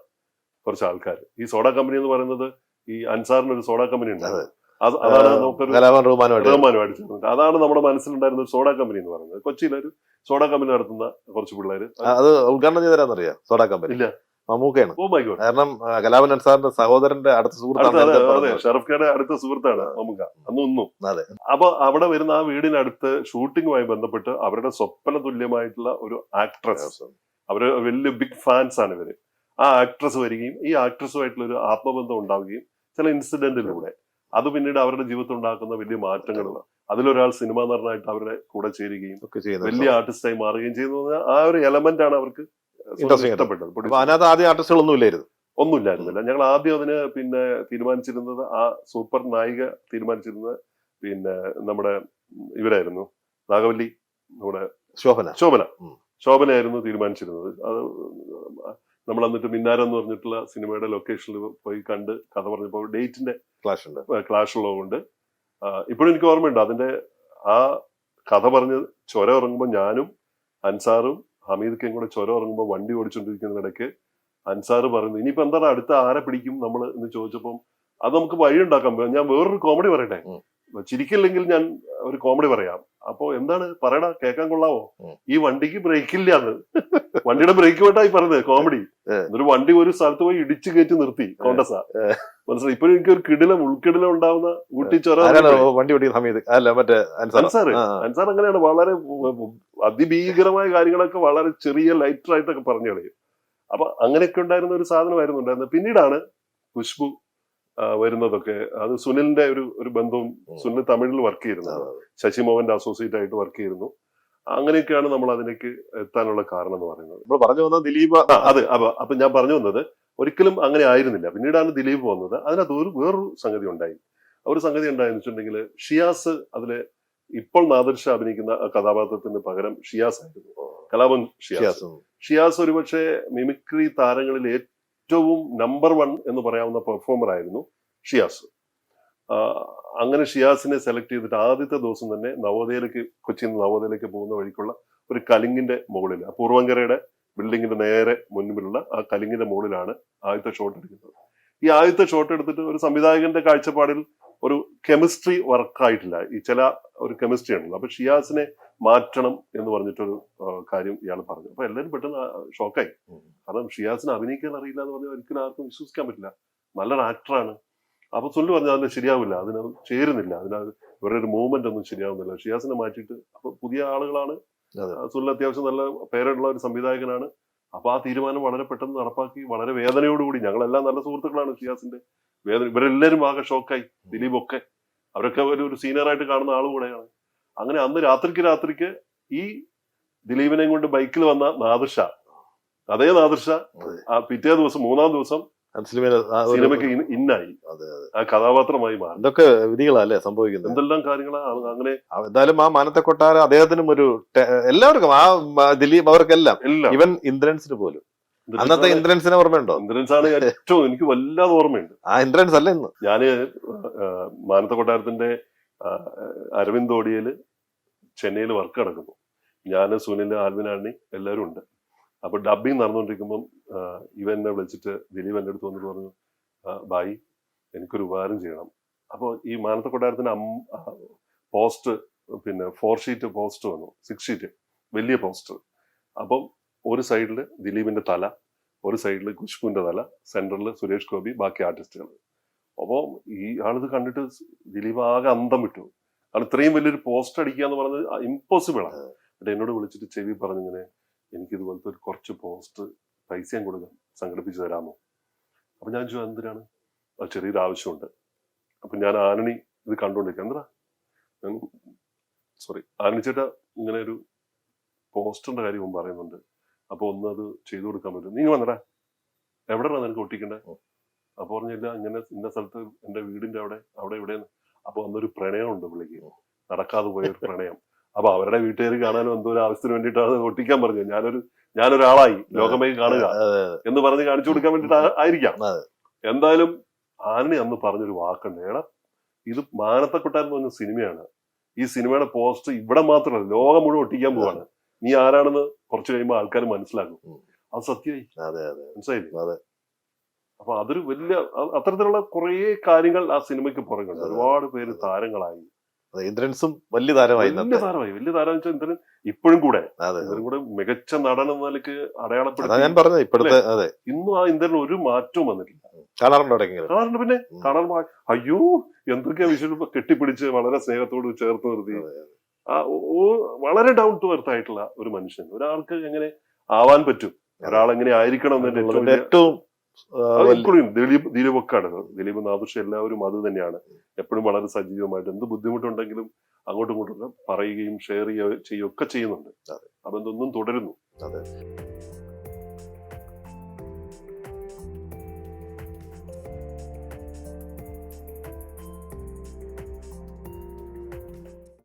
കുറച്ച് ആൾക്കാർ. ഈ സോഡ കമ്പനി എന്ന് പറയുന്നത് ഈ അൻസാറിന് ഒരു സോഡ കമ്പനി ഉണ്ട്. അതാണ് നമുക്കൊരു റഹ്മാനുമായിട്ട് ചേർന്നിട്ട്, അതാണ് നമ്മുടെ മനസ്സിലുണ്ടായിരുന്ന ഒരു സോഡ കമ്പനി എന്ന് പറയുന്നത്. കൊച്ചിയിലൊരു സോഡ കമ്പനി നടത്തുന്ന കുറച്ച് പിള്ളേര്. അത് ഉദ്ഘാടനം ചെയ്തരാന്നറിയാം സോഡ കമ്പനി? ഇല്ല, മമ്മൂക്കയാണ്. Oh my God. കാരണം കലാഭവൻ അൻസാറിന്റെ സഹോദരന്റെ അടുത്ത സുഹൃത്താണ്. ഷറഫ് ഖാന്റെ അടുത്ത സുഹൃത്താണ് മമ്മൂക്ക അന്നും. അപ്പൊ അവിടെ വരുന്ന ആ വീടിനടുത്ത് ഷൂട്ടിങ്ങുമായി ബന്ധപ്പെട്ട് അവരുടെ സ്വപ്ന തുല്യമായിട്ടുള്ള ഒരു ആക്ട്രസ്, അവര് വലിയ ബിഗ് ഫാൻസ് ആണ് ഇവര്. ആ ആക്ട്രസ് വരികയും ഈ ആക്ട്രസുമായിട്ടുള്ള ഒരു ആത്മബന്ധം ഉണ്ടാവുകയും ചില ഇൻസിഡന്റിലൂടെ അത് പിന്നീട് അവരുടെ ജീവിതത്തിൽ ഉണ്ടാക്കുന്ന വലിയ മാറ്റങ്ങളുള്ള, അതിലൊരാൾ സിനിമാ നടനായിട്ട് അവരുടെ കൂടെ ചേരുകയും വലിയ ആർട്ടിസ്റ്റായി മാറുകയും ചെയ്യുന്ന ആ ഒരു എലമെന്റ് ആണ് അവർക്ക് ഇഷ്ടപ്പെട്ടത്. ആദ്യ ആർട്ടിസ്റ്റുകളൊന്നും ഒന്നുമില്ലായിരുന്നില്ല. ഞങ്ങൾ ആദ്യം അതിന് തീരുമാനിച്ചിരുന്നത്, ആ സൂപ്പർ നായിക തീരുമാനിച്ചിരുന്നത് നമ്മുടെ ഇവരായിരുന്നു, നാഗവല്ലി, നമ്മുടെ ശോഭനയായിരുന്നു തീരുമാനിച്ചിരുന്നത്. അത് നമ്മൾ എന്നിട്ട് മിന്നാരം എന്ന് പറഞ്ഞിട്ടുള്ള സിനിമയുടെ ലൊക്കേഷനിൽ പോയി കണ്ട് കഥ പറഞ്ഞപ്പോൾ ഡേറ്റിന്റെ ക്ലാഷ് ഉള്ളതുകൊണ്ട് ഇപ്പോഴും എനിക്ക് ഓർമ്മയുണ്ട്. അതിന്റെ ആ കഥ പറഞ്ഞ് ചുരം ഇറങ്ങുമ്പോൾ ഞാനും അൻസാറും ഹമീദൊക്കെയും കൂടെ ചുരം ഇറങ്ങുമ്പോൾ വണ്ടി ഓടിച്ചോണ്ടിരിക്കുന്നതിനിടയ്ക്ക് അൻസാർ പറയുന്നു, ഇനിയിപ്പോ എന്താണ് അടുത്ത ആരെ പിടിക്കും നമ്മൾ എന്ന് ചോദിച്ചപ്പം, അത് നമുക്ക് വഴി ഉണ്ടാക്കാം, ഞാൻ വേറൊരു കോമഡി പറയട്ടെ, ചിരിക്കില്ലെങ്കിൽ ഞാൻ ഒരു കോമഡി പറയാം. അപ്പൊ എന്താണ് പറയടാ, കേൾക്കാൻ കൊള്ളാവോ? ഈ വണ്ടിക്ക് ബ്രേക്ക് ഇല്ലാന്ന്. വണ്ടിയുടെ ബ്രേക്ക് വേണ്ടായി പറഞ്ഞത് കോമഡി. എന്നിട്ട് വണ്ടി ഒരു സ്ഥലത്ത് പോയി ഇടിച്ചു കയറ്റി നിർത്തി കോണ്ടസ. മനസ്സിലായി? ഇപ്പോഴും എനിക്ക് ഒരു ഉൾക്കിടിലം ഉണ്ടാവുന്ന ഊട്ടി ചൊര അൻസാർ അങ്ങനെയാണ്. വളരെ അതിഭീകരമായ കാര്യങ്ങളൊക്കെ വളരെ ചെറിയ ലൈറ്ററായിട്ടൊക്കെ പറഞ്ഞു കളയും. അപ്പൊ അങ്ങനെയൊക്കെ ഉണ്ടായിരുന്ന ഒരു സാധനമായിരുന്നു ഉണ്ടായിരുന്നത്. പിന്നീടാണ് ഖുശ്ബു വരുന്നതൊക്കെ. അത് സുനിലിന്റെ ഒരു ബന്ധവും, സുനിൽ തമിഴിൽ വർക്ക് ചെയ്യുന്നത്, ശശി മോഹന്റെ അസോസിയേറ്റ് ആയിട്ട് വർക്ക് ചെയ്യുന്നു. അങ്ങനെയൊക്കെയാണ് നമ്മൾ അതിലേക്ക് എത്താനുള്ള കാരണം എന്ന് പറയുന്നത്. പറഞ്ഞു വന്നത് ദിലീപ്. അതെ. അപ്പൊ ഞാൻ പറഞ്ഞു വന്നത് ഒരിക്കലും അങ്ങനെ ആയിരുന്നില്ല. പിന്നീടാണ് ദിലീപ് വന്നത്. അതിനകത്ത് വേറൊരു സംഗതി ഉണ്ടായി. ഒരു സംഗതി ഉണ്ടായെന്ന് വെച്ചിട്ടുണ്ടെങ്കിൽ, ഷിയാസ് അതിലെ ഇപ്പോൾ നാദിർ ഷാ അഭിനയിക്കുന്ന കഥാപാത്രത്തിന് പകരം ഷിയാസ് ആയിരുന്നു. കലാഭവൻ ഷിയാസ് ഒരുപക്ഷെ മിമിക്രി താരങ്ങളിൽ ഏറ്റവും നമ്പർ 1 എന്ന് പറയാവുന്ന പെർഫോമർ ആയിരുന്നു ഷിയാസ്. അങ്ങനെ ഷിയാസിനെ സെലക്ട് ചെയ്തിട്ട് ആദ്യത്തെ ദിവസം തന്നെ കൊച്ചിയിൽ നിന്ന് നവോദയയിലേക്ക് പോകുന്ന വഴിക്കുള്ള ഒരു കലിങ്ങിന്റെ മുകളിൽ, പൂർവങ്കരയുടെ ബിൽഡിങ്ങിന്റെ നേരെ മുൻപിലുള്ള ആ കലിങ്ങിന്റെ മുകളിലാണ് ആദ്യത്തെ ഷോട്ട് എടുക്കുന്നത്. ഈ ആദ്യത്തെ ഷോട്ട് എടുത്തിട്ട് ഒരു സംവിധായകന്റെ കാഴ്ചപ്പാടിൽ ഒരു കെമിസ്ട്രി വർക്കായിട്ടില്ല. ഈ ചില ഒരു കെമിസ്ട്രി ആണല്ലോ. അപ്പൊ ഷിയാസിനെ മാറ്റണം എന്ന് പറഞ്ഞിട്ടൊരു കാര്യം ഇയാൾ പറഞ്ഞു. അപ്പൊ എല്ലാവരും പെട്ടെന്ന് ഷോക്കായി. കാരണം ഷിയാസിനെ അഭിനയിക്കാൻ അറിയില്ല എന്ന് പറഞ്ഞാൽ ഒരിക്കലും ആർക്കും വിശ്വസിക്കാൻ പറ്റില്ല. നല്ലൊരു ആക്ടറാണ്. അപ്പൊ സുനിൽ പറഞ്ഞു അതിന് ശരിയാവില്ല, അതിനത് ചേരുന്നില്ല, അതിനകത്ത് ഇവരുടെ ഒരു മൂവ്മെന്റ് ഒന്നും ശരിയാവുന്നില്ല, ഷിയാസിനെ മാറ്റിയിട്ട്. അപ്പൊ പുതിയ ആളുകളാണ്. സുനിൽ അത്യാവശ്യം നല്ല പേരുള്ള ഒരു സംവിധായകനാണ്. അപ്പൊ ആ തീരുമാനം വളരെ പെട്ടെന്ന് നടപ്പാക്കി. വളരെ വേദനയോടുകൂടി, ഞങ്ങളെല്ലാം നല്ല സുഹൃത്തുക്കളാണ് ഷിയാസിന്റെ. ഇവരെല്ലാവരും ആകെ ഷോക്കായി. ദിലീപ് ഒക്കെ, അവരൊക്കെ ഒരു സീനിയറായിട്ട് കാണുന്ന ആളും കൂടെയാണ്. അങ്ങനെ അന്ന് രാത്രിക്ക് ഈ ദിലീപിനെയും കൊണ്ട് ബൈക്കിൽ വന്ന നാദിർഷ, അതേ നാദിർഷ ആ പിറ്റേ ദിവസം 3-ാം ദിവസം സിനിമയ്ക്ക് ഇന്നായി, ആ കഥാപാത്രമായി മാറി. ഇതൊക്കെ വിധികളല്ലേ സംഭവിക്കുന്നത്. എന്തെല്ലാം കാര്യങ്ങളാണ്. അങ്ങനെ എന്തായാലും ആ മാനത്തെ കൊട്ടാരം അദ്ദേഹത്തിനും ഒരു എല്ലാവർക്കും, ആ ദിലീപ് അവർക്കെല്ലാം, ഇവൻ ഇന്ദ്രൻസിന് പോലും. അന്നത്തെ ഇന്ദ്രൻസിനെ ഓർമ്മയുണ്ടോ? ഇന്ദ്രൻസ് ആണ് ഏറ്റവും എനിക്ക് വല്ലാതെ ഓർമ്മയുണ്ട്. ആ ഇന്ദ്രൻസ് അല്ല ഇന്ന്. ഞാന് മാനത്തെ കൊട്ടാരത്തിന്റെ അരവിന്ദ് ഓഡിയയില് ചെന്നൈയിൽ വർക്ക് നടക്കുന്നു. ഞാന്, സുനിൽ, ആൽവിൻ ആണി എല്ലാവരും ഉണ്ട്. അപ്പൊ ഡബിങ് നടന്നുകൊണ്ടിരിക്കുമ്പം ഇവൻ എന്നെ വിളിച്ചിട്ട് ദിലീപ് എൻ്റെ അടുത്ത് വന്നിട്ട് പറഞ്ഞു, ബായി എനിക്കൊരു ഉപകാരം ചെയ്യണം. അപ്പോൾ ഈ മാനത്തെ കൊട്ടാരത്തിന് പോസ്റ്റ്, പിന്നെ 4 ഷീറ്റ് പോസ്റ്റ് വന്നു, 6 ഷീറ്റ് വലിയ പോസ്റ്റർ. അപ്പം ഒരു സൈഡിൽ ദിലീപിന്റെ തല, ഒരു സൈഡിൽ ഖുഷ്ബുവിന്റെ തല, സെന്ററിൽ സുരേഷ് ഗോപി, ബാക്കി ആർട്ടിസ്റ്റുകൾ. അപ്പോൾ ഈ ആളിത് കണ്ടിട്ട് ദിലീപ് ആകെ അന്തം വിട്ടു. ആണ് ഇത്രയും വലിയൊരു പോസ്റ്റർ അടിക്കുക എന്ന് പറയുന്നത് ഇമ്പോസിബിൾ ആണ്. എന്നിട്ട് എന്നോട് വിളിച്ചിട്ട് ചെവി പറഞ്ഞിങ്ങനെ, എനിക്കിതുപോലത്തെ ഒരു കുറച്ച് പോസ്റ്റ് പൈസയും കൊടുക്കാം, സംഘടിപ്പിച്ച് തരാമോ? അപ്പൊ ഞാൻ ചോദിച്ചു എന്തിനാണ്? ചെറിയൊരു ആവശ്യമുണ്ട്. അപ്പൊ ഞാൻ ആനണി ഇത് കണ്ടുകൊണ്ടിരിക്കുക. എന്താ സോറി ആനണി ചേട്ടാ, ഇങ്ങനെ ഒരു പോസ്റ്ററിന്റെ കാര്യം പറയുന്നുണ്ട്, അപ്പൊ ഒന്ന് അത് ചെയ്തു കൊടുക്കാൻ പറ്റും, നീ വന്നടാ, എവിടെയാണ് നിനക്ക് ഒട്ടിക്കണ്ടേ? അപ്പൊ പറഞ്ഞില്ല, ഇങ്ങനെ ഇന്ന സ്ഥലത്ത് എന്റെ വീടിന്റെ അവിടെ ഇവിടെ. അപ്പൊ അന്നൊരു പ്രണയമുണ്ട് പുള്ളിക്ക്, നടക്കാതെ പോയൊരു പ്രണയം. അപ്പൊ അവരുടെ വീട്ടുകാർ കാണാനും എന്തോ ഒരു ആവശ്യത്തിന് വേണ്ടിയിട്ടാണ് ഒട്ടിക്കാൻ പറഞ്ഞത്. ഞാനൊരാളായി ലോകമേ കാണുക എന്ന് പറഞ്ഞ് കാണിച്ചു കൊടുക്കാൻ വേണ്ടിട്ട് ആയിരിക്കാം. എന്തായാലും ആനണി അന്ന് പറഞ്ഞൊരു വാക്കുണ്ട്, ഏടാ ഇത് മാനത്തെ കൊട്ടാരം എന്ന് പറഞ്ഞ സിനിമയാണ്, ഈ സിനിമയുടെ പോസ്റ്റ് ഇവിടെ മാത്രമല്ല ലോകം മുഴുവൻ ഒട്ടിക്കാൻ പോവാണ്, നീ ആരാണെന്ന് കുറച്ച് കഴിയുമ്പോൾ ആൾക്കാർ മനസ്സിലാക്കും. അത് സത്യമായി, മനസ്സിലായില്ലേ? അപ്പൊ അതൊരു വലിയ, അത്തരത്തിലുള്ള കുറെ കാര്യങ്ങൾ ആ സിനിമയ്ക്ക് പുറകുണ്ട്. ഒരുപാട് പേര് താരങ്ങളായി. ഇന്ദ്രൻസും വലിയ താരമായി. വലിയ താരം വെച്ചാൽ ഇന്ദ്രൻ ഇപ്പോഴും കൂടെ മികച്ച നടൻ എന്ന നിലയ്ക്ക് അടയാളപ്പെടുത്തി. ഞാൻ പറഞ്ഞത് ഇപ്പോഴത്തെ ഇന്നും ആ ഇന്ദ്രൻ ഒരു മാറ്റവും വന്നിട്ടില്ല. കാണാറുണ്ട് പിന്നെ കാണാൻ അയ്യോ എന്തൊക്കെയാ വിഷയം കെട്ടിപ്പിടിച്ച് വളരെ സ്നേഹത്തോട് ചേർത്ത് നിർത്തി. വളരെ ഡൗൺ ടു എർത്ത് ആയിട്ടുള്ള ഒരു മനുഷ്യൻ. ഒരാൾക്ക് എങ്ങനെ ആവാൻ പറ്റും, ഒരാളെങ്ങനെ ആയിരിക്കണം എന്നതിന്റെ ഏറ്റവും ഇപ്പോഴും ദിലീപ് ഒക്കെ ആണ്. ദിലീപ്, നാദിർഷ എല്ലാവരും അത് തന്നെയാണ്. എപ്പോഴും വളരെ സജീവമായിട്ട് എന്ത് ബുദ്ധിമുട്ടുണ്ടെങ്കിലും അങ്ങോട്ടും ഇങ്ങോട്ടും പറയുകയും ഷെയർ ചെയ്യുകയും ഒക്കെ ചെയ്യുന്നുണ്ട്. അപ്പൊ എന്തൊന്നും തുടരുന്നു.